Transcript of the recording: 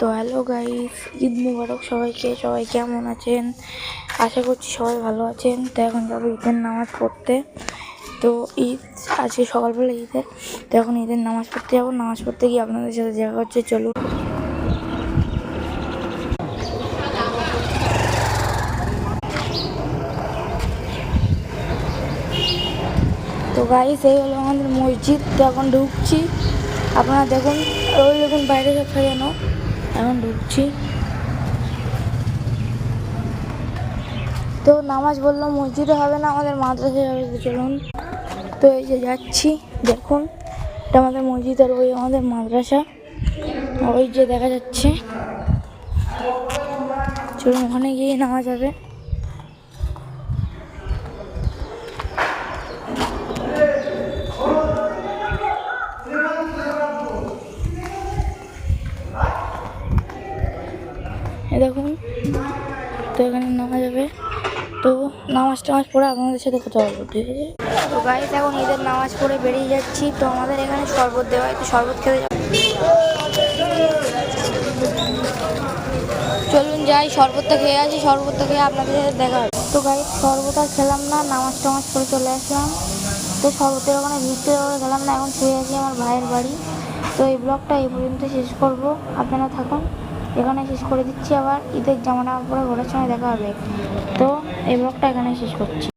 তো hello guys, Eid মুবারক সবাইকে। সবাই কেমন আছেন? আশা করছি সবাই ভালো আছেন। তো এখন যাবো ঈদের নামাজ পড়তে। তো ঈদ আজকে সকালবেলা ঈদের, তো এখন ঈদের নামাজ পড়তে যাবো। নামাজ পড়তে গিয়ে আপনাদের সাথে দেখা হচ্ছে, চলুন। তো গাইস, এই হলো আমাদের মসজিদ। তো এখন ঢুকছি, আপনারা দেখুন, ওই দেখুন বাইরে সব সাজানো। এখন ঢুকছি। তো নামাজ বললো মসজিদে হবে না, আমাদের মাদ্রাসায় হবে। তো চলুন। তো এই যে যাচ্ছি, দেখুন এটা আমাদের মসজিদ আর ওই আমাদের মাদ্রাসা, ওই যে দেখা যাচ্ছে। চলুন, ওখানে গিয়ে নামাজ হবে। দেখুন, তো এখানে নামাজ হবে। তো নামাজ টামাজ পড়ে আপনাদের সাথে কথা বলবো, ঠিক আছে? তো গাইস, এখন ঈদের নামাজ পড়ে বেরিয়ে যাচ্ছি। তো আমাদের এখানে শরবত দেওয়া হয়, তো শরবত খেতে যাবো। চলুন যাই, শরবতটা খেয়ে আসি। শরবতটা খেয়ে আপনাদের সাথে দেখা হবে। তো গাইস, শরবত আর খেলাম না, নামাজ টামাজ করে চলে আসলাম। তো শরবতের ওখানে ভিড়তে গেলাম না, এখন শুয়ে আছি আমার ভাইয়ের বাড়ি। তো এই ব্লগটা এই পর্যন্ত শেষ করব, আপনারা থাকুন। এখানে শেষ করে দিচ্ছি, আবার ঈদের জামা টামা পরে ঘোরার সময় দেখা হবে। তো এই ব্লগটা এখানে শেষ করছি।